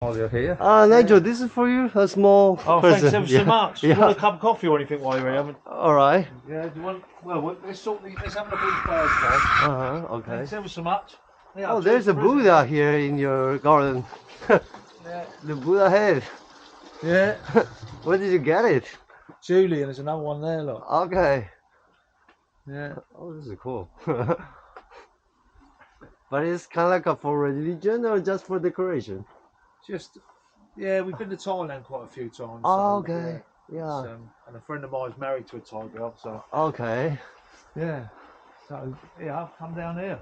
While you're here. Nigel, this is for you, a small Oh, present. thanks ever so much. Do you want a cup of coffee or anything while you're here? All right. Yeah, do you want... Well, let's have a look at these birds first. Okay. Thanks ever so much. Yeah, Oh, there's a Buddha here in your garden. Yeah. The Buddha head. Yeah. Where did you get it? Julie, and there's another one there, look. Okay. Yeah. Oh, this is cool. But it's kind of like a for religion or just for decoration? Just, yeah, we've been to Thailand quite a few times. Oh, so, okay. Yeah. And a friend of mine's married to a Thai girl, so. Okay. Yeah. So, yeah, I've come down here.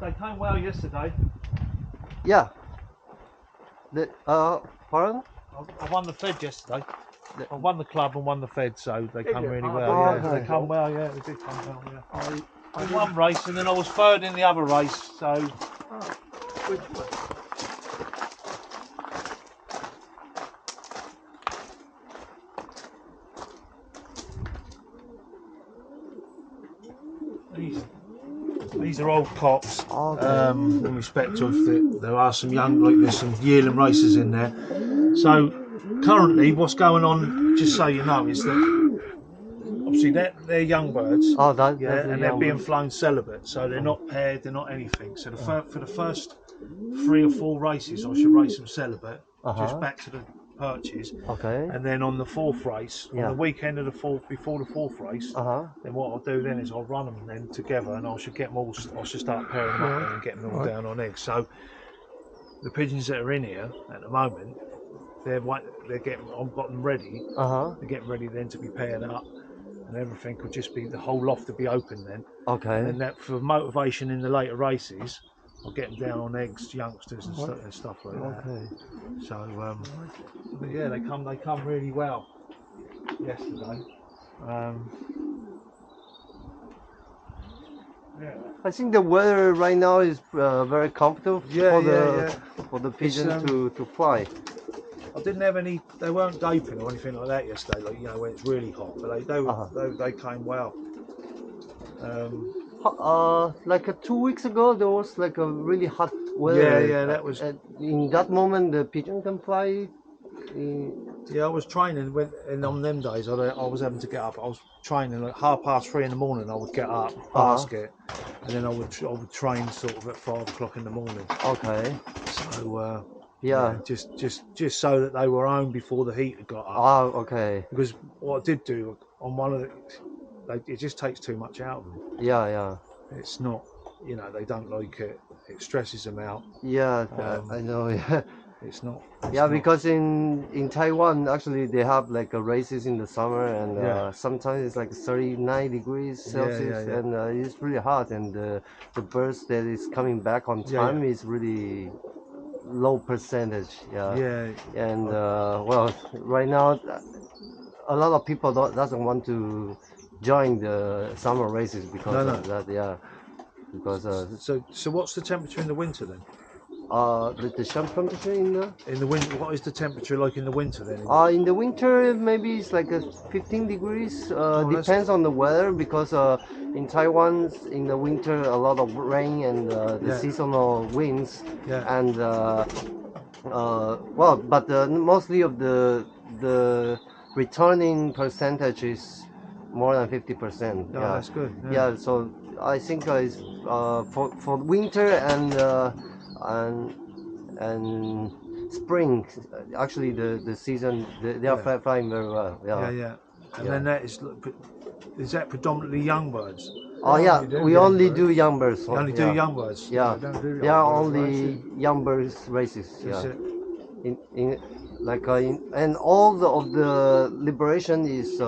They came well yesterday. Yeah. Pardon? I won the Fed yesterday. I won the club and won the Fed, so they come really well. Oh, Yeah, okay. they come well. Yeah, they did come well. Yeah. I won one race and then I was third in the other race. So. Which one? These are old cocks. Okay. In respect of there are some young, like there's some yearling racers in there. So currently, what's going on, just so you know, is that obviously they're young birds. Oh, and they're being flown celibate, so they're not paired, they're not anything. So for the first 3 or 4 races, I should race them celibate, just back to the perches. Okay. And then on the 4th race, on the weekend of the 4th, before the 4th race, then what I'll do then is I'll run them then together, and I should get them all. I should start pairing them up then and get them all down on eggs. So the pigeons that are in here at the moment, they're getting. I've got them ready. They're getting ready then to be paired up, and everything could just be the whole loft to be open then. Okay. And that for motivation in the later races, I'll get them down on eggs, youngsters and stuff like that. Okay. So, but yeah, they come really well yesterday. Yeah. I think the weather right now is very comfortable for the pigeon to fly. I didn't have any. They weren't gaping or anything like that yesterday. Like when it's really hot, but they came well. Like 2 weeks ago, there was like a really hot weather. Yeah, that was. In that moment, the pigeon can fly. Yeah, I was training and on them days I was having to get up. I was training like 3:30 in the morning. I would get up, basket, and then I would train sort of at 5 o'clock in the morning. Okay. So just so that they were home before the heat had got up. Oh, okay. Because what I did do on one of it just takes too much out of them. Yeah. It's not, they don't like it. It stresses them out. Yeah, I know. Yeah. It's not. Because in Taiwan actually they have like races in the summer and sometimes it's like 39 degrees Celsius and it's really hot and the birds that is coming back on time is really low percentage. And well, right now a lot of people doesn't want to join the summer races because of that. Because so what's the temperature in the winter then? The temperature in the winter. What is the temperature like in the winter then? In the winter maybe it's like 15 degrees. Depends on the weather because in Taiwan in the winter a lot of rain and the seasonal winds and but mostly of the returning percentage is more than 50%. Oh, that's good. Yeah, so I think it's for winter and spring, actually the season they are flying very well. And then is that predominantly young birds? We only do young birds. You only do young birds. Yeah, they are only young birds races. And all of the liberation is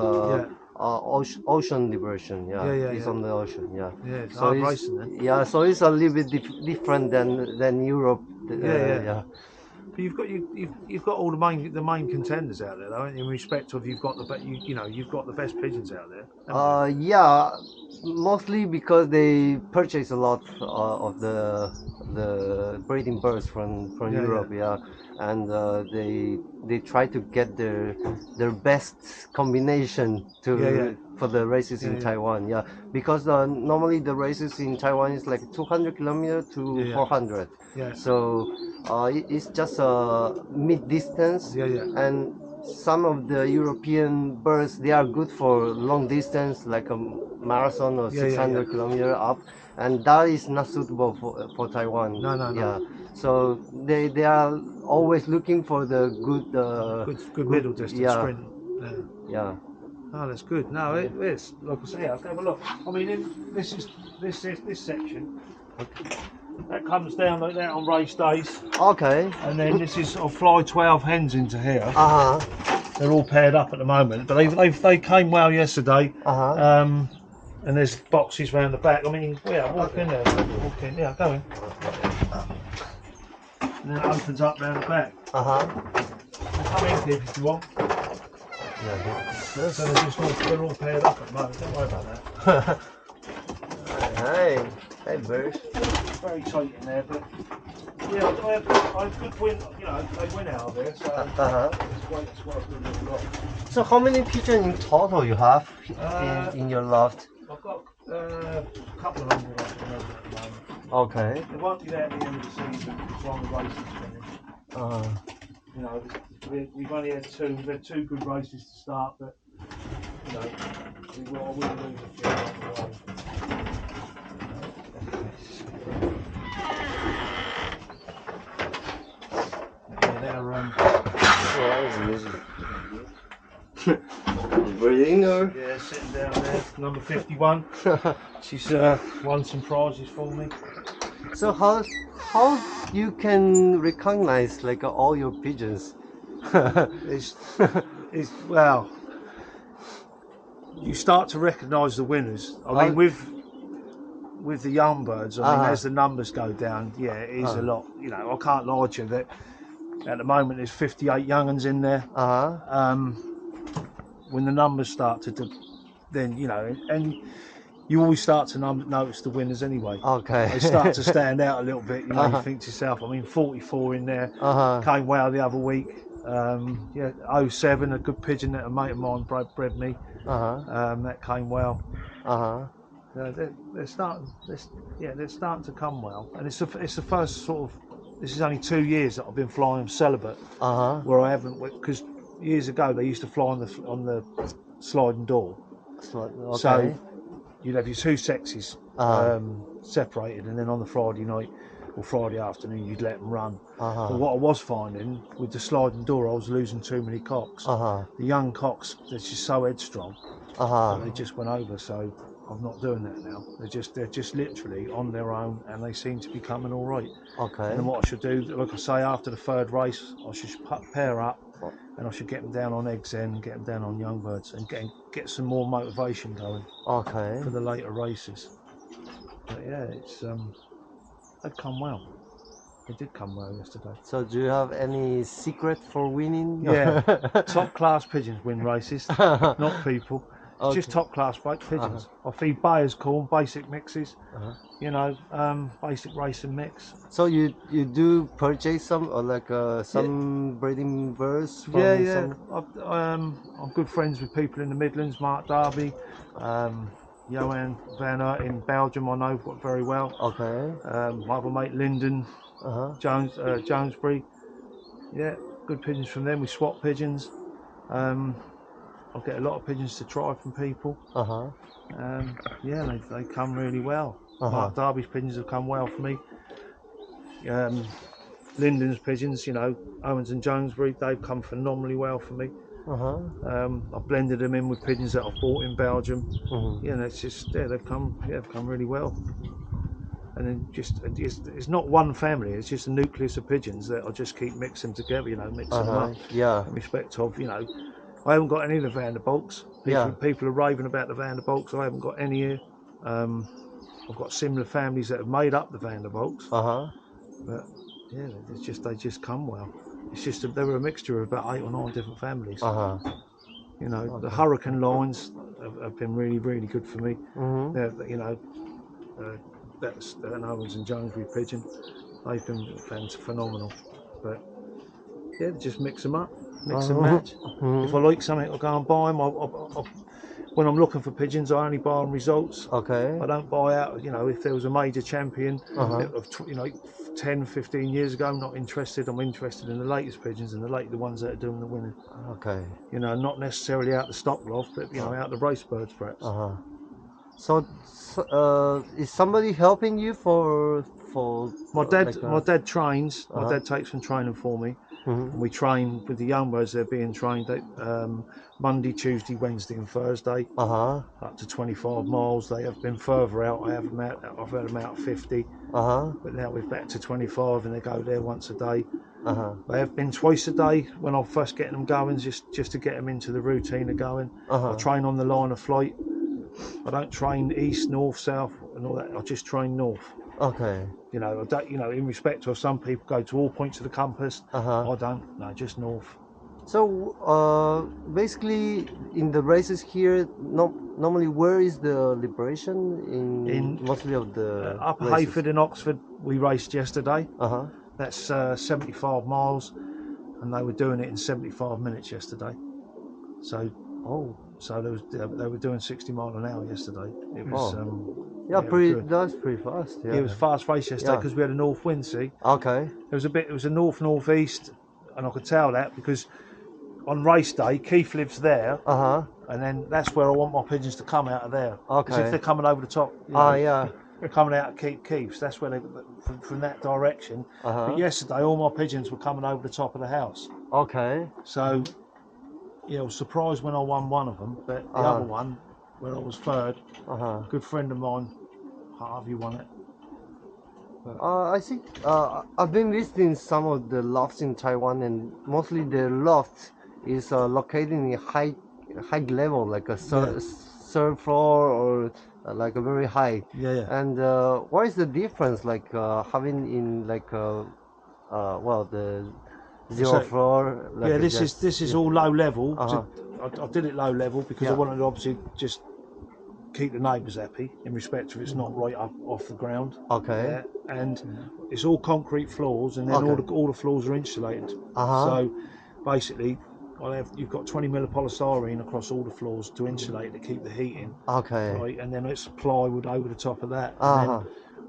ocean liberation. It's on the ocean. So racing then. So it's a little bit different than Europe. But you've got all the main contenders out there, though, in respect of you've got the best pigeons out there. Mostly because they purchase a lot of the breeding birds from Europe. And they try to get their best combination to for the races in Taiwan. Yeah, because normally the races in Taiwan is like 200 kilometers to 400. Yeah. So it's just a mid distance. And some of the European birds, they are good for long distance, like a marathon or 600 kilometer up, and that is not suitable for Taiwan. No. So they are always looking for the good middle distance sprint. Yeah. Oh, that's good. No, it's like I say, I'll have a look. I mean, this section. That comes down like that on race days. Okay. And then this is, I'll fly 12 hens into here. They're all paired up at the moment, but they came well yesterday. And there's boxes round the back. I mean, walk in there. Walk in. Yeah, go in. And then it opens up round the back. Come in if you want. So they're all paired up at the moment. Don't worry about that. Hey, birds. Very tight in there, but yeah, I have good win. You know, they win out of there, so it's what I've really got. So how many pigeons in total you have in your loft? I've got a couple of hundred at the moment. Okay. It won't be there at the end of the season as long as the race is finished. You know, we've only had two. We've had two good races to start, but you know, I will lose a few along the way. Breeding or? Yeah, sitting down there, number 51. She's won some prizes for me. So how you can recognize like all your pigeons? It's well, you start to recognise the winners. I mean, with the young birds, I mean, as the numbers go down, yeah, it is a lot. You know, I can't lie to you that at the moment there's 58 young uns in there. When the numbers start to, then you know, and you always start to notice the winners anyway. Okay. They start to stand out a little bit. You know, you think to yourself, I mean, 44 in there came well the other week. 07, a good pigeon that a mate of mine bred me. That came well. They're starting to come well, and it's the first sort of. This is only 2 years that I've been flying celibate, where I haven't, because years ago they used to fly on the sliding door. Okay. So you'd have your two sexes separated, and then on the Friday night or Friday afternoon you'd let them run. But what I was finding with the sliding door, I was losing too many cocks. The young cocks, they're just so headstrong that they just went over. So I'm not doing that now. They're just literally on their own, and they seem to be coming all right. Okay. And then what I should do, like I say, after the third race, I should pair up, and I should get them down on eggs then, get them down on young birds, and get some more motivation going. Okay. For the later races. But yeah, it's they've come well. They did come well yesterday. So do you have any secret for winning? Yeah, top class pigeons win races, not people. It's just top class pigeons. I feed Bayer's corn, basic mixes. You know, basic racing mix. So you do purchase some or like some breeding birds from some... I'm good friends with people in the Midlands, Mark Darby, Johan Van Aert in Belgium. I know very well. Okay. My other mate Lyndon Jonesbury. Yeah, good pigeons from them. We swap pigeons. I get a lot of pigeons to try from people. Yeah, they come really well. Mark Darby's pigeons have come well for me. Lyndon's pigeons, you know, Owens and Jonesbury, they've come phenomenally well for me. I've blended them in with pigeons that I've bought in Belgium. Yeah, and it's just they've come really well. And then it's not one family; it's just a nucleus of pigeons that I just keep mixing together. You know, mixing them up. Yeah. In respect of, you know, I haven't got any of the Vanderbolts. People are raving about the Vanderbolts. I haven't got any here. I've got similar families that have made up the Vanderbolts. But yeah, they just come well. It's just they were a mixture of about 8 or 9 different families. You know, the Hurricane lines have been really, really good for me. You know, that's an Owens and Jonesbury pigeon. They've been phenomenal. But yeah, just mix them up, mix and match. If I like something, I'll go and buy them. when I'm looking for pigeons, I only buy on results. Okay. I don't buy out, you know, if there was a major champion of, you know, 10, 15 years ago, I'm not interested. I'm interested in the latest pigeons and the ones that are doing the winning. Okay. You know, not necessarily out the stock loft, but, you know, out the race birds perhaps. So, is somebody helping you for my dad trains. My dad takes some training for me. And we train with the young birds. They're being trained Monday, Tuesday, Wednesday, and Thursday. Up to 25 miles. They have been further out. I've had them out 50. But now we're back to 25, and they go there once a day. They have been twice a day when I first get them going, just to get them into the routine of going. I train on the line of flight. I don't train east, north, south, and all that. I just train north. Okay. You know, I don't. You know, in respect of some people go to all points of the compass. I don't. No, just north. So, basically, in the races here, normally where is the liberation in mostly of the up races? Hayford in Oxford? We raced yesterday. That's 75 miles, and they were doing it in 75 minutes yesterday. So. So they were doing 60 miles an hour yesterday. It was that's pretty fast. Yeah, it was a fast race yesterday because we had a north wind. See, okay. It was a northeast, and I could tell that because on race day Keith lives there, and then that's where I want my pigeons to come out of there. Because if they're coming over the top, coming out of Keith's, that's where they from that direction. But yesterday all my pigeons were coming over the top of the house. Okay. So. Yeah, I was surprised when I won one of them, but the other one, where I was third, a good friend of mine, Harvey, won it. I think I've been visiting some of the lofts in Taiwan, and mostly the loft is located in a high level, like a third floor or like a very high. And what is the difference, like having in like the zero floor? Like this is all low level. I did it low level because I wanted to obviously just keep the neighbours happy in respect of it's not right up off the ground. Okay. And it's all concrete floors, and then all the floors are insulated. So basically, you've got 20 mil of polystyrene across all the floors to insulate to keep the heat in. Okay. Right, and then it's plywood over the top of that. And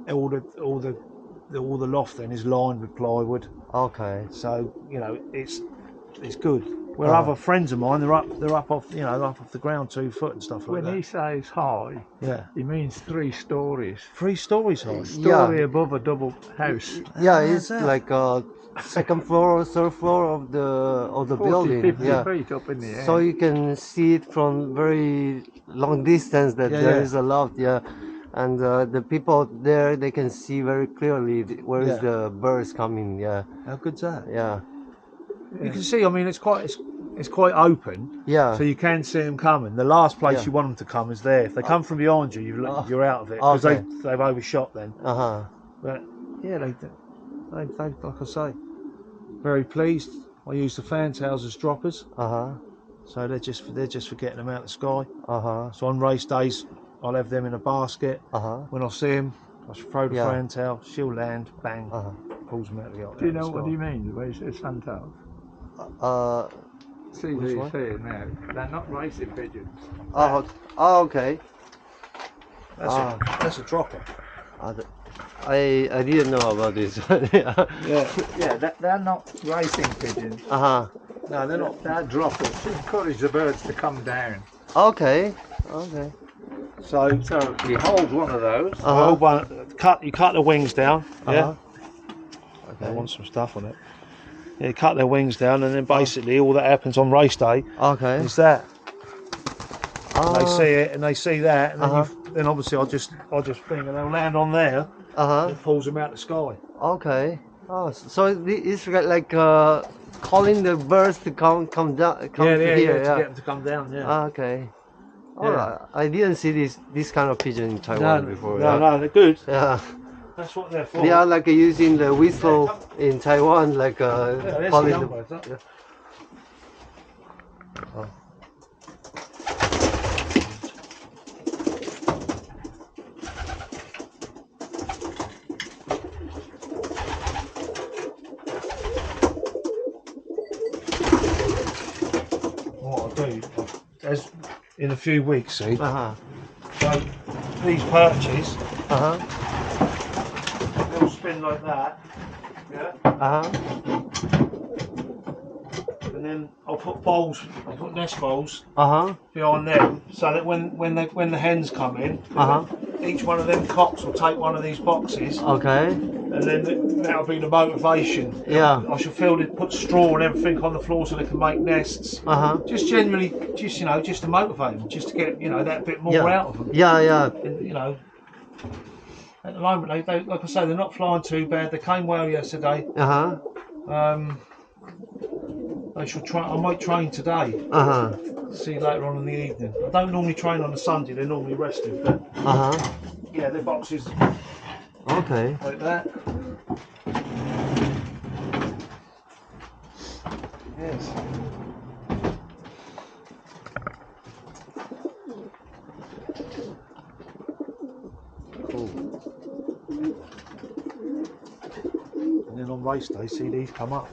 then all the loft then is lined with plywood. Okay. So you know it's good. Where other friends of mine, they're up off the ground 2 foot and stuff like that. When he says high, he means 3 stories. 3 stories high. Story above a double house. Yeah, it's like a second floor or third floor of the 40, building. 50 feet up in the air. So you can see it from very long distance that there is a loft. And the people there, they can see very clearly where is the birds coming. How good's that? You can see. I mean, it's quite open. So you can see them coming. The last place you want them to come is there. If they come from behind you, you're out of it because they've overshot then. But yeah, they like I say, very pleased. I use the fantails as droppers. So they're just for getting them out of the sky. So on race days, I'll have them in a basket. When I see them, I throw the fantail. She'll land, bang, pulls them out of the sky. Do you know what he means? The way he says fantails. See what he's saying now. They're not racing pigeons. Okay. That's a dropper. I didn't know about this. They're not racing pigeons. No, they're not. They're droppers to encourage the birds to come down. Okay. So you hold one of those. Hold one. You cut the wings down. I want some stuff on it. You cut their wings down, and then basically all that happens on race day is that. They see it and they see that, and then obviously I'll just think, and they'll land on there. It pulls them out of the sky. Okay. So it's like calling the birds to come down. Come here, to get them to come down. Okay. I didn't see this kind of pigeon in Taiwan before. No, they're good. That's what they're for. They are like using the whistle in Taiwan, like calling the. What I'll do, in a few weeks, see. So these perches, they'll spin like that. Yeah. And then I'll put bowls. I'll put nest bowls behind them, so that when the hens come in, each one of them cocks will take one of these boxes. Okay. And then that'll be the motivation. Yeah. I should put straw and everything on the floor so they can make nests. Just generally, just to motivate them, just to get that bit more out of them. Yeah. And at the moment, they like I say, they're not flying too bad. They came well yesterday. I should try. I might train today. See later on in the evening. I don't normally train on a Sunday. They're normally rested. But yeah, they're boxes. Okay. Like that. Yes. Cool. And then on race day, see these come up.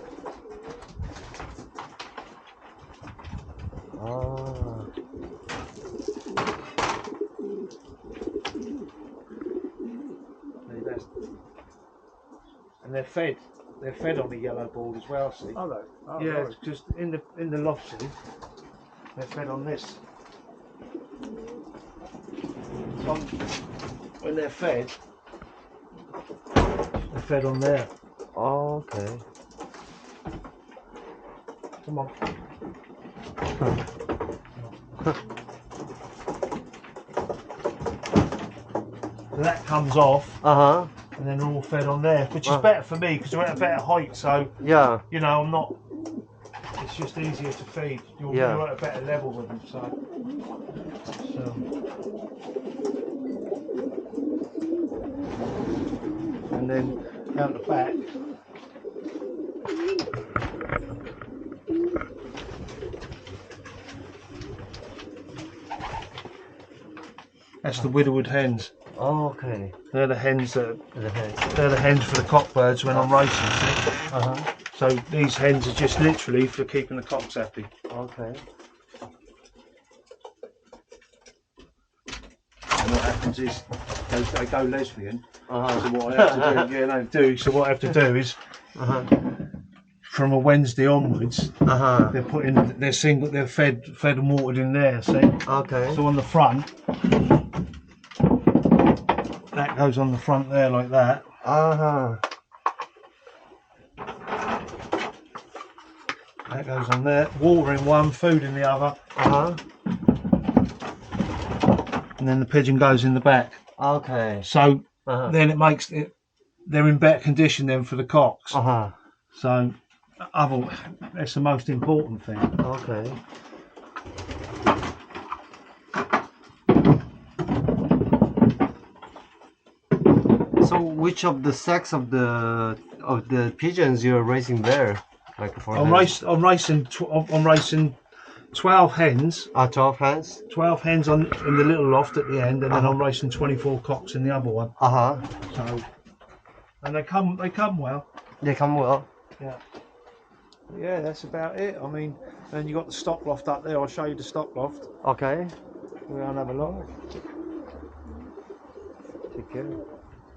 And they're fed. They're fed on the yellow board as well. See? Oh, no. Oh, yeah, right. it's just in the loft. See, they're fed on this. So when they're fed on there. Oh, okay. Come on. So that comes off. And then they're all fed on there, which is better for me because they're at a better height. So yeah, I'm not. It's just easier to feed. You're at a better level with them. So. And then out the back. That's the widowwood hens. Oh, okay. They're the hens they're the hens for the cockbirds when I'm racing. See? So these hens are just literally for keeping the cocks happy. Okay. And what happens is they go lesbian. So what I have to do, So what I have to do is from a Wednesday onwards, they're putting they're fed and watered in there. See? Okay. So on the front. That goes on the front there like that. That goes on there. Water in one, food in the other. And then the pigeon goes in the back. Okay. So then it makes it. They're in better condition then for the cocks. So that's the most important thing. Okay. So which of the sex of the pigeons you're racing there? Like for I'm racing 12 hens. 12 hens. 12 hens in the little loft at the end, and then I'm racing 24 cocks in the other one. So, and they come well. They come well. Yeah. Yeah, that's about it. I mean, then you got the stock loft up there. I'll show you the stock loft. Okay. We don't have a lot. Take care.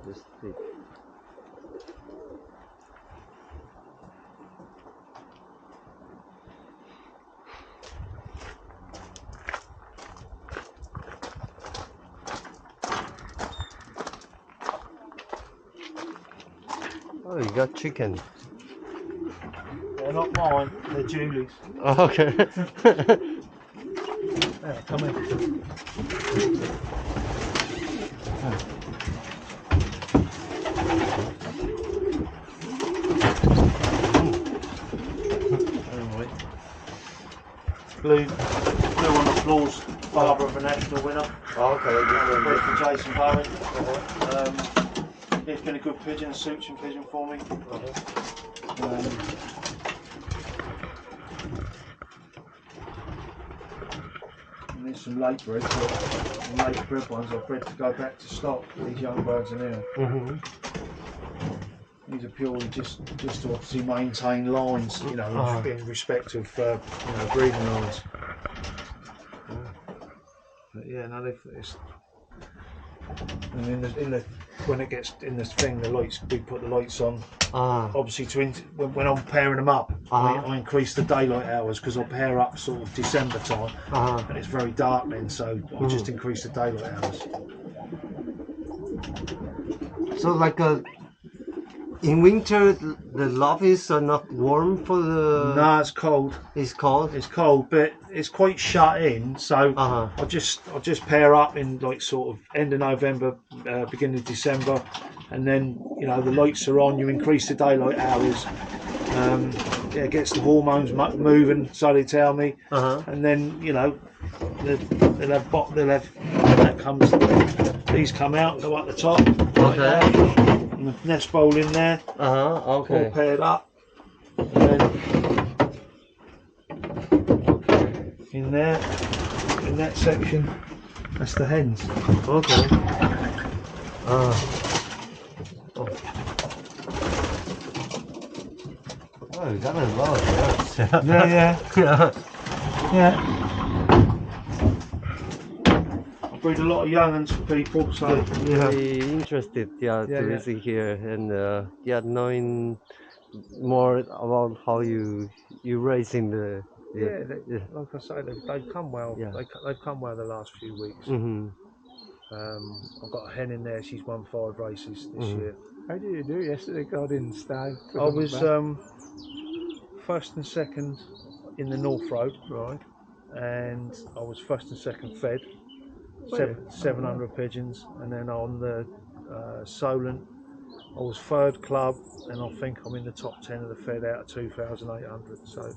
Just take. Oh, you got chicken. They're not mine, they're Julie's. Oh, okay. Yeah, come in. Blue on the floor's father of a national winner. Okay. Bred for Jason Bowen. He's been a good pigeon, suits and pigeon for me. And there's some late bred. The late bred ones I've bred to go back to stock. These young birds are now. These are purely just to obviously maintain lines, in respect of breeding lines. Yeah, no, it's. And when it gets in this thing, the lights, we put the lights on. Obviously, when I'm pairing them up, I increase the daylight hours because I pair up sort of December time, and it's very dark then, so I just increase the daylight hours. So like in winter, the loft is not warm for the. No, it's cold. It's cold. It's cold, but it's quite shut in. So I just pair up in like sort of end of November, beginning of December, and then the lights are on. You increase the daylight hours. It gets the hormones moving, so they tell me. And then they'll have that comes. These come out, go up the top. Okay. And the nest bowl in there. Okay. All paired up. And then in there, in that section, that's the hens. Okay. Oh, you got a lot of birds. Yeah. I breed a lot of young ones for people, so really interested to visit here and knowing more about how you raising the. Like I say, they've come well. They've come well the last few weeks. I've got a hen in there. She's won 5 races this year. How did you do yesterday? God, didn't stay. I was first and second in the North Road, right, and I was first and second fed. 700 pigeons, and then on the Solent I was 3rd club, and I think I'm in the top 10 of the fed out of 2,800. So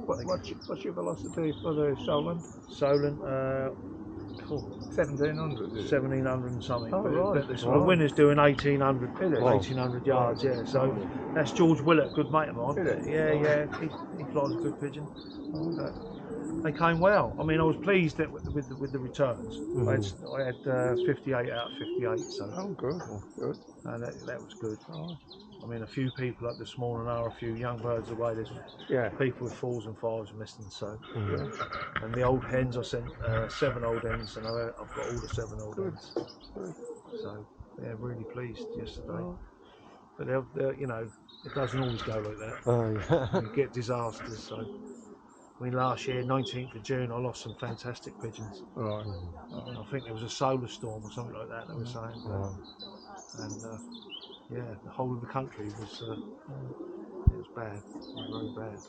what's your velocity for the Solent? Solent 1700. 1700 and something. Right. The winner's doing 1800 yards. Yeah, so that's George Willett, good mate of mine. Yeah, he flies a good pigeon. They came well. I mean, I was pleased with the returns. I had 58 out of 58. So good. That was good. I mean, a few people up this morning are a few young birds away. There's people with 4s and 5s missing. So and the old hens, I sent 7 old hens, and I've got all the 7 old hens. So really pleased yesterday. But it doesn't always go like that. You get disasters. So. I mean, last year, 19th of June, I lost some fantastic pigeons. Right. I think there was a solar storm or something like that they were saying. And the whole of the country was, it was bad. It was very bad.